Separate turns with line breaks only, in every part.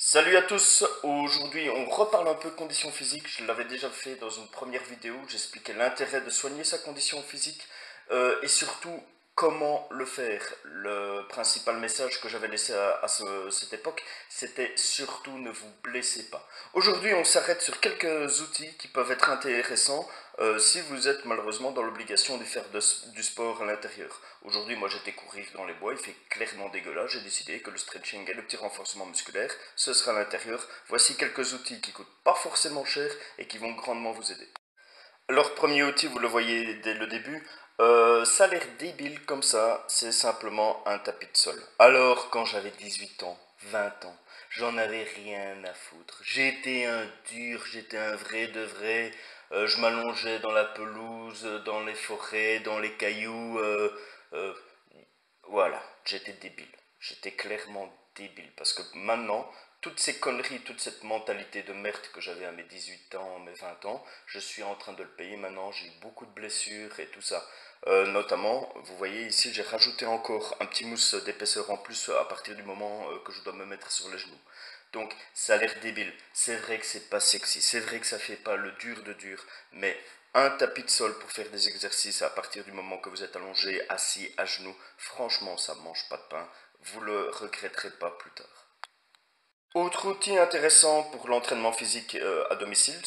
Salut à tous, aujourd'hui on reparle un peu de condition physique, je l'avais déjà fait dans une première vidéo, j'expliquais l'intérêt de soigner sa condition physique et surtout comment le faire. Le principal message que j'avais laissé cette époque, c'était surtout ne vous blessez pas. Aujourd'hui on s'arrête sur quelques outils qui peuvent être intéressants si vous êtes malheureusement dans l'obligation de faire du sport à l'intérieur. Aujourd'hui, moi j'étais courir dans les bois, il fait clairement dégueulasse, j'ai décidé que le stretching et le petit renforcement musculaire, ce sera à l'intérieur. Voici quelques outils qui coûtent pas forcément cher et qui vont grandement vous aider. Alors, premier outil, vous le voyez dès le début, ça a l'air débile comme ça, c'est simplement un tapis de sol. Alors, quand j'avais 18 ans, 20 ans, j'en avais rien à foutre. J'étais un dur, j'étais un vrai de vrai. Je m'allongeais dans la pelouse, dans les forêts, dans les cailloux. Euh, voilà, j'étais débile. J'étais clairement débile. Parce que maintenant, toutes ces conneries, toute cette mentalité de merde que j'avais à mes 18 ans, mes 20 ans, je suis en train de le payer maintenant. J'ai eu beaucoup de blessures et tout ça. Notamment, vous voyez ici, j'ai rajouté encore un petit mousse d'épaisseur en plus à partir du moment que je dois me mettre sur les genoux. Donc, ça a l'air débile. C'est vrai que c'est pas sexy. C'est vrai que ça fait pas le dur de dur. Mais un tapis de sol pour faire des exercices à partir du moment que vous êtes allongé, assis, à genoux, franchement, ça ne mange pas de pain. Vous le regretterez pas plus tard. Autre outil intéressant pour l'entraînement physique à domicile,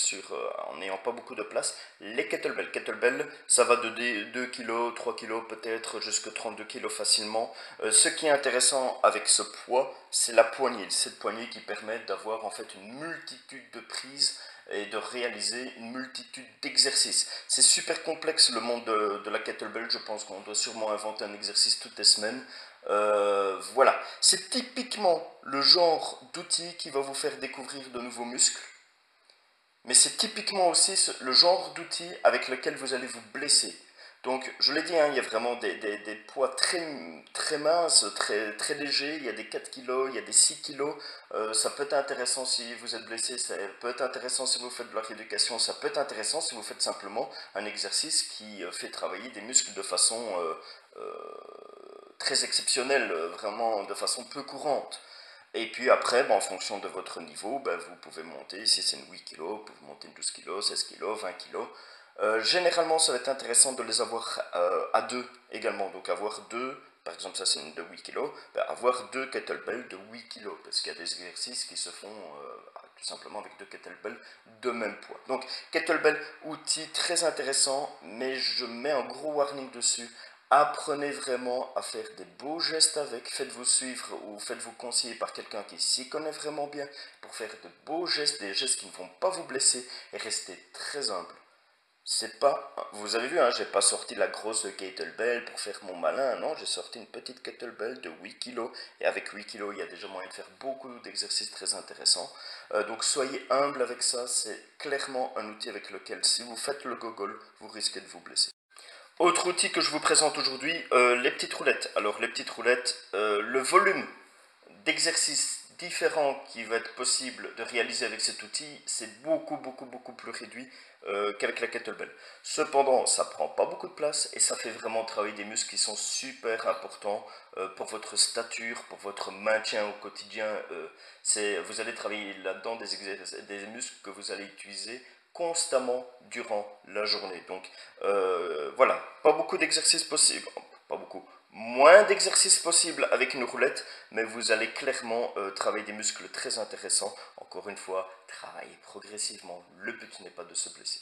en n'ayant pas beaucoup de place, les kettlebells. Kettlebell, ça va de 2 kg, 3 kg peut-être, jusqu'à 32 kg facilement. Ce qui est intéressant avec ce poids, c'est la poignée. Cette poignée qui permet d'avoir en fait une multitude de prises et de réaliser une multitude d'exercices. C'est super complexe le monde de la kettlebell, je pense qu'on doit sûrement inventer un exercice toutes les semaines. Voilà, c'est typiquement le genre d'outil qui va vous faire découvrir de nouveaux muscles, mais c'est typiquement aussi le genre d'outil avec lequel vous allez vous blesser. Donc, je l'ai dit, hein, il y a vraiment des poids très minces, très légers. Il y a des 4 kilos, il y a des 6 kilos. Ça peut être intéressant si vous êtes blessé, ça peut être intéressant si vous faites de la rééducation, ça peut être intéressant si vous faites simplement un exercice qui fait travailler des muscles de façon très exceptionnelle, vraiment de façon peu courante. Et puis après, en fonction de votre niveau, vous pouvez monter, si c'est une 8 kg, vous pouvez monter une 12 kg, 16 kg, 20 kg. Généralement, ça va être intéressant de les avoir à deux également. Donc avoir deux, par exemple ça c'est une de 8 kg, avoir deux kettlebells de 8 kg. Parce qu'il y a des exercices qui se font tout simplement avec deux kettlebells de même poids. Donc kettlebell, outil très intéressant, mais je mets un gros warning dessus. Apprenez vraiment à faire des beaux gestes avec, faites-vous suivre ou faites-vous conseiller par quelqu'un qui s'y connaît vraiment bien pour faire de beaux gestes, des gestes qui ne vont pas vous blesser et restez très humble. C'est pas, vous avez vu, hein, j'ai pas sorti la grosse kettlebell pour faire mon malin, non, j'ai sorti une petite kettlebell de 8 kg et avec 8 kg, il y a déjà moyen de faire beaucoup d'exercices très intéressants. Donc soyez humble avec ça, c'est clairement un outil avec lequel si vous faites le gogol, vous risquez de vous blesser. Autre outil que je vous présente aujourd'hui, les petites roulettes. Alors les petites roulettes, le volume d'exercices différents qui va être possible de réaliser avec cet outil, c'est beaucoup plus réduit qu'avec la kettlebell. Cependant, ça prend pas beaucoup de place et ça fait vraiment travailler des muscles qui sont super importants pour votre stature, pour votre maintien au quotidien. Vous allez travailler là-dedans des muscles que vous allez utiliser constamment durant la journée. Donc voilà, pas beaucoup d'exercices possibles, pas beaucoup, moins d'exercices possibles avec une roulette, mais vous allez clairement travailler des muscles très intéressants. Encore une fois, travaillez progressivement. Le but n'est pas de se blesser.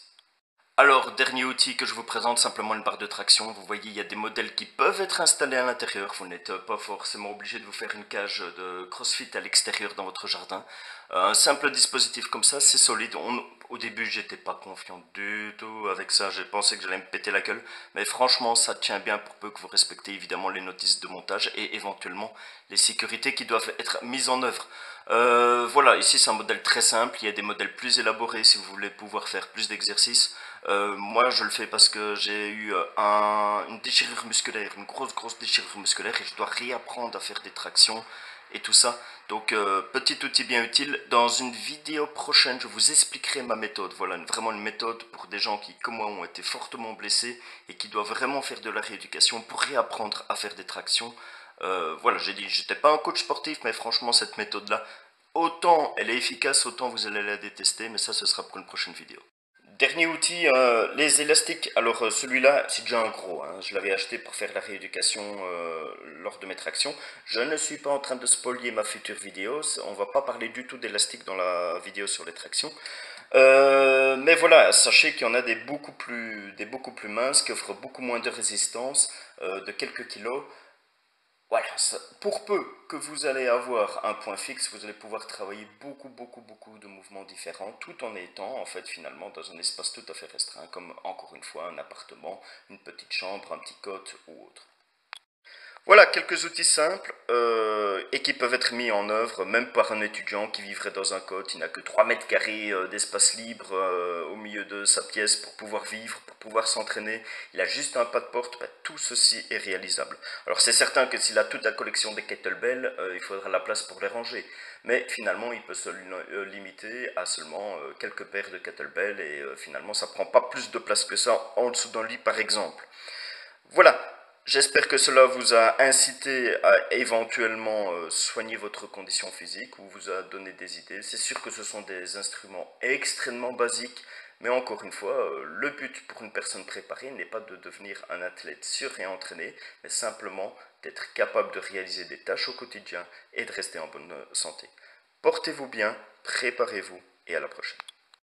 Alors, dernier outil que je vous présente, simplement une barre de traction. Vous voyez, il y a des modèles qui peuvent être installés à l'intérieur. Vous n'êtes pas forcément obligé de vous faire une cage de CrossFit à l'extérieur dans votre jardin. Un simple dispositif comme ça, c'est solide. Au début, j'étais pas confiant du tout avec ça. J'ai pensé que j'allais me péter la gueule. Mais franchement, ça tient bien pour peu que vous respectez évidemment les notices de montage et éventuellement les sécurités qui doivent être mises en œuvre. Voilà, ici c'est un modèle très simple. Il y a des modèles plus élaborés si vous voulez pouvoir faire plus d'exercices. Moi, je le fais parce que j'ai eu une déchirure musculaire, une grosse déchirure musculaire et je dois réapprendre à faire des tractions et tout ça. Donc, petit outil bien utile. Dans une vidéo prochaine, je vous expliquerai ma méthode. Voilà, vraiment une méthode pour des gens qui, comme moi, ont été fortement blessés et qui doivent vraiment faire de la rééducation pour réapprendre à faire des tractions. Voilà, j'ai dit, j'étais pas un coach sportif, mais franchement, cette méthode-là, Autant elle est efficace, autant vous allez la détester, mais ça ce sera pour une prochaine vidéo. Dernier outil, les élastiques. Alors celui-là, c'est déjà un gros, hein. Je l'avais acheté pour faire la rééducation lors de mes tractions. Je ne suis pas en train de spolier ma future vidéo, on va pas parler du tout d'élastique dans la vidéo sur les tractions. Mais voilà, sachez qu'il y en a des beaucoup plus minces, qui offrent beaucoup moins de résistance, de quelques kilos. Voilà, pour peu que vous allez avoir un point fixe, vous allez pouvoir travailler beaucoup de mouvements différents, tout en étant en fait finalement dans un espace tout à fait restreint, comme encore une fois un appartement, une petite chambre, un petit cote ou autre. Voilà quelques outils simples et qui peuvent être mis en œuvre même par un étudiant qui vivrait dans un cote. Il n'a que 3 mètres carrés d'espace libre au milieu de sa pièce pour pouvoir vivre, pour pouvoir s'entraîner. Il a juste un pas de porte, bah, tout ceci est réalisable. Alors c'est certain que s'il a toute la collection des kettlebells, il faudra la place pour les ranger. Mais finalement il peut se limiter à seulement quelques paires de kettlebells et finalement ça prend pas plus de place que ça en dessous d'un lit par exemple. Voilà, j'espère que cela vous a incité à éventuellement soigner votre condition physique ou vous a donné des idées. C'est sûr que ce sont des instruments extrêmement basiques, mais encore une fois, le but pour une personne préparée n'est pas de devenir un athlète sûr et entraîné, mais simplement d'être capable de réaliser des tâches au quotidien et de rester en bonne santé. Portez-vous bien, préparez-vous et à la prochaine.